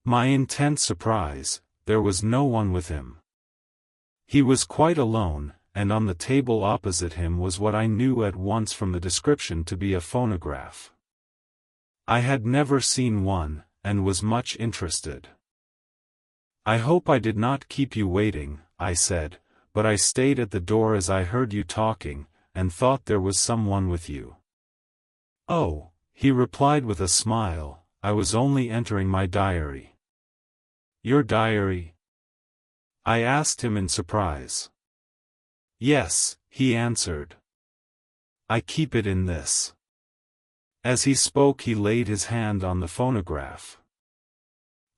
My intense surprise, there was no one with him. He was quite alone, and on the table opposite him was what I knew at once from the description to be a phonograph. I had never seen one, and was much interested. "I hope I did not keep you waiting," I said, "but I stayed at the door as I heard you talking, and thought there was someone with you." "Oh," he replied with a smile, "I was only entering my diary." "Your diary?" I asked him in surprise. "Yes," he answered. "I keep it in this." As he spoke he laid his hand on the phonograph.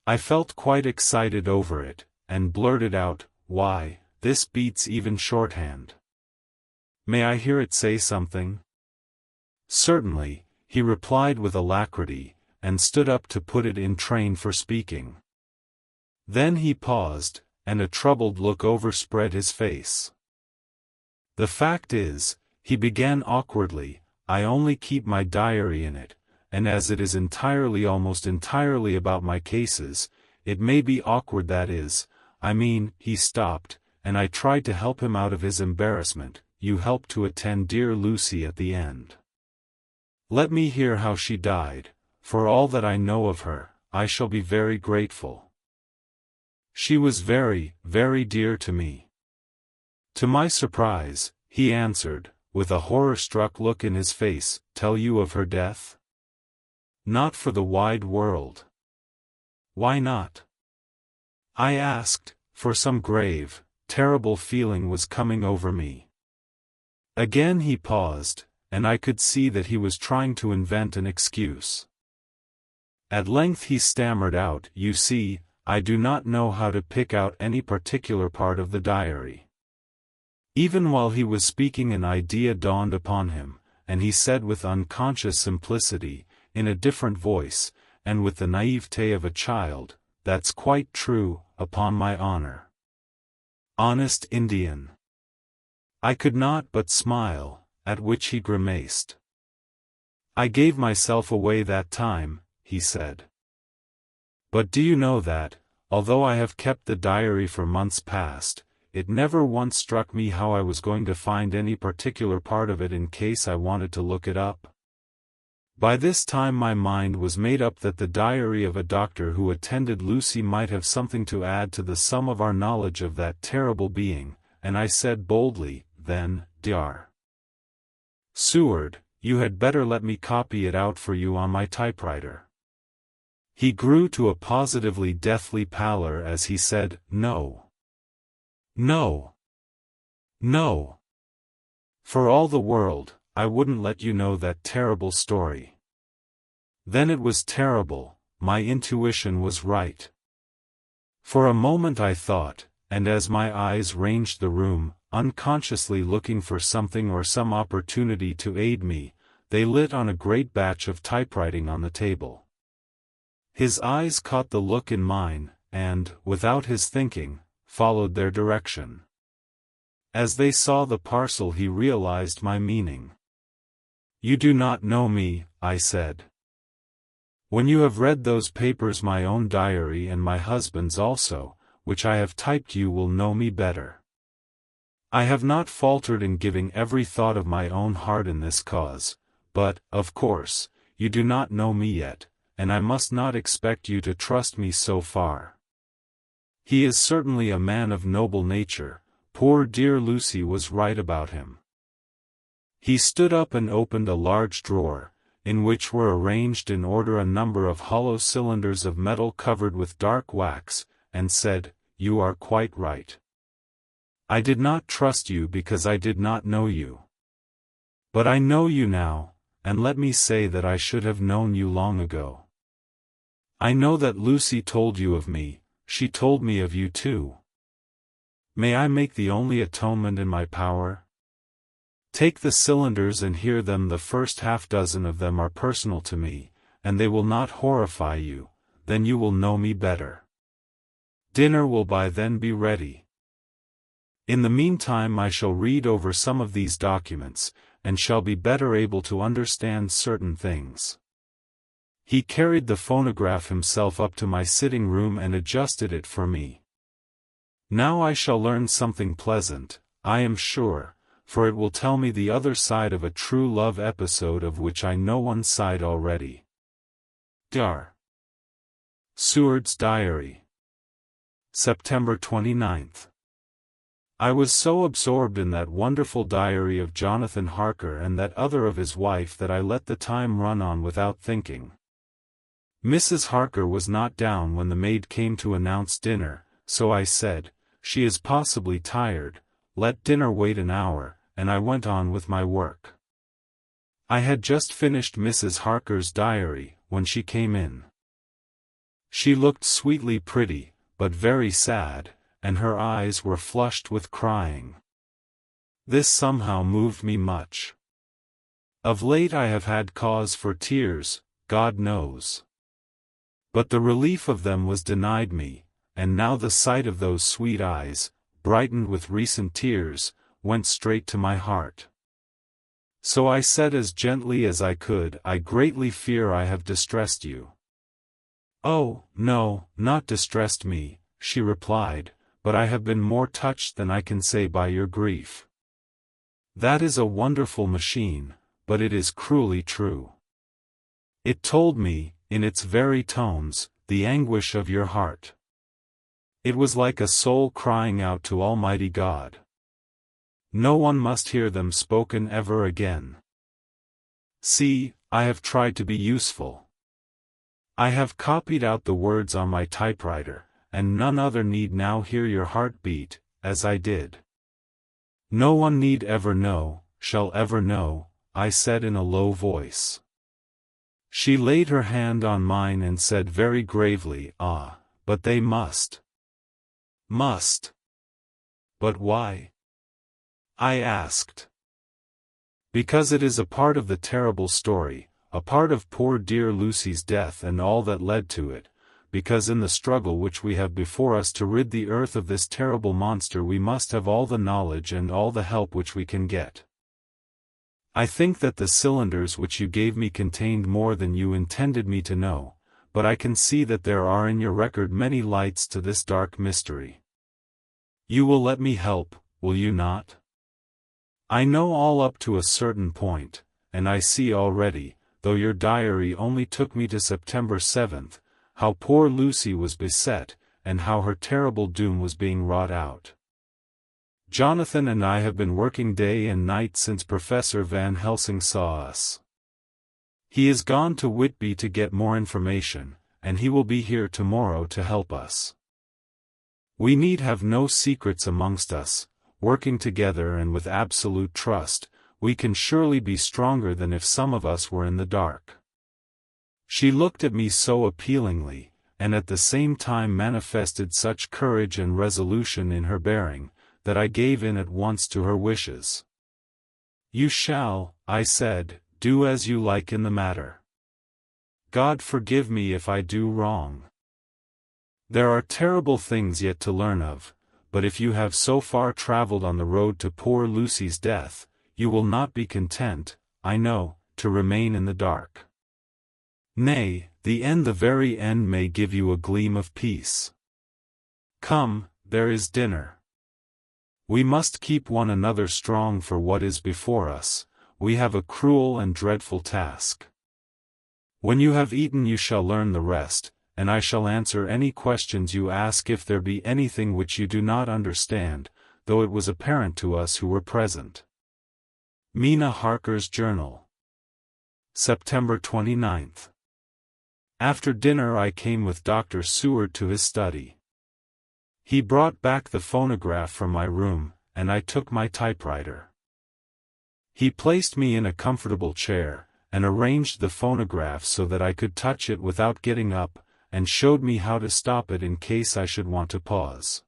I felt quite excited over it, and blurted out, "Why, this beats even shorthand. May I hear it say something?" "Certainly," he replied with alacrity, and stood up to put it in train for speaking. Then he paused, and a troubled look overspread his face. "The fact is," he began awkwardly, "I only keep my diary in it, and as it is almost entirely about my cases, it may be awkward he stopped, and I tried to help him out of his embarrassment. "You helped to attend dear Lucy at the end. Let me hear how she died. For all that I know of her, I shall be very grateful. She was very, very dear to me." To my surprise, he answered, with a horror-struck look in his face, "Tell you of her death? Not for the wide world." "Why not?" I asked, for some grave, terrible feeling was coming over me. Again he paused, and I could see that he was trying to invent an excuse. At length he stammered out, "You see, I do not know how to pick out any particular part of the diary." Even while he was speaking an idea dawned upon him, and he said with unconscious simplicity, in a different voice, and with the naivete of a child, "That's quite true, upon my honor." Honest Indian! I could not but smile, at which he grimaced. "I gave myself away that time," he said. "But do you know that, although I have kept the diary for months past, it never once struck me how I was going to find any particular part of it in case I wanted to look it up? By this time my mind was made up that the diary of a doctor who attended Lucy might have something to add to the sum of our knowledge of that terrible being, and I said boldly, "Then, Dr. Seward, you had better let me copy it out for you on my typewriter." He grew to a positively deathly pallor as he said, "No. No. No. For all the world, I wouldn't let you know that terrible story." Then it was terrible, my intuition was right. For a moment I thought, and as my eyes ranged the room, unconsciously looking for something or some opportunity to aid me, they lit on a great batch of typewriting on the table. His eyes caught the look in mine, and, without his thinking, followed their direction. As they saw the parcel he realized my meaning. "You do not know me," I said. "When you have read those papers, my own diary and my husband's also, which I have typed, you will know me better. I have not faltered in giving every thought of my own heart in this cause, but, of course, you do not know me yet, and I must not expect you to trust me so far. He is certainly a man of noble nature, poor dear Lucy was right about him." He stood up and opened a large drawer, in which were arranged in order a number of hollow cylinders of metal covered with dark wax, and said, "You are quite right. I did not trust you because I did not know you. But I know you now, and let me say that I should have known you long ago. I know that Lucy told you of me, she told me of you too. May I make the only atonement in my power? Take the cylinders and hear them. The first half-dozen of them are personal to me, and they will not horrify you, then you will know me better. Dinner will by then be ready. In the meantime I shall read over some of these documents, and shall be better able to understand certain things." He carried the phonograph himself up to my sitting room and adjusted it for me. Now I shall learn something pleasant, I am sure, for it will tell me the other side of a true love episode of which I know one side already. Dar. Seward's Diary. September 29th. I was so absorbed in that wonderful diary of Jonathan Harker and that other of his wife that I let the time run on without thinking. Mrs. Harker was not down when the maid came to announce dinner, so I said, "She is possibly tired, let dinner wait an hour," and I went on with my work. I had just finished Mrs. Harker's diary, when she came in. She looked sweetly pretty, but very sad, and her eyes were flushed with crying. This somehow moved me much. Of late I have had cause for tears, God knows. But the relief of them was denied me, and now the sight of those sweet eyes, brightened with recent tears, went straight to my heart. So I said as gently as I could, "I greatly fear I have distressed you." "Oh, no, not distressed me," she replied, "but I have been more touched than I can say by your grief. That is a wonderful machine, but it is cruelly true. It told me, in its very tones, the anguish of your heart. It was like a soul crying out to Almighty God. No one must hear them spoken ever again. See, I have tried to be useful. I have copied out the words on my typewriter, and none other need now hear your heart beat, as I did. No one need ever know, shall ever know," I said in a low voice. She laid her hand on mine and said very gravely, "Ah, but they must." "Must? But why?" I asked. "Because it is a part of the terrible story, a part of poor dear Lucy's death and all that led to it, because in the struggle which we have before us to rid the earth of this terrible monster we must have all the knowledge and all the help which we can get. I think that the cylinders which you gave me contained more than you intended me to know, but I can see that there are in your record many lights to this dark mystery. You will let me help, will you not? I know all up to a certain point, and I see already, though your diary only took me to September 7th, how poor Lucy was beset, and how her terrible doom was being wrought out. Jonathan and I have been working day and night since Professor Van Helsing saw us. He is gone to Whitby to get more information, and he will be here tomorrow to help us. We need have no secrets amongst us, working together and with absolute trust, we can surely be stronger than if some of us were in the dark." She looked at me so appealingly, and at the same time manifested such courage and resolution in her bearing, that I gave in at once to her wishes. "You shall," I said, "do as you like in the matter. God forgive me if I do wrong. There are terrible things yet to learn of, but if you have so far traveled on the road to poor Lucy's death, you will not be content, I know, to remain in the dark. Nay, the very end may give you a gleam of peace. Come, there is dinner. We must keep one another strong for what is before us, we have a cruel and dreadful task. When you have eaten you shall learn the rest, and I shall answer any questions you ask if there be anything which you do not understand, though it was apparent to us who were present." Mina Harker's Journal. September 29th. After dinner I came with Dr. Seward to his study. He brought back the phonograph from my room, and I took my typewriter. He placed me in a comfortable chair, and arranged the phonograph so that I could touch it without getting up, and showed me how to stop it in case I should want to pause.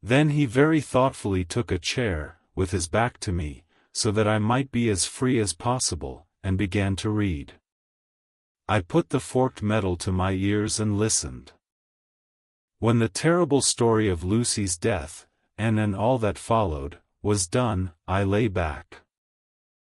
Then he very thoughtfully took a chair, with his back to me, so that I might be as free as possible, and began to read. I put the forked metal to my ears and listened. When the terrible story of Lucy's death, and all that followed, was done, I lay back.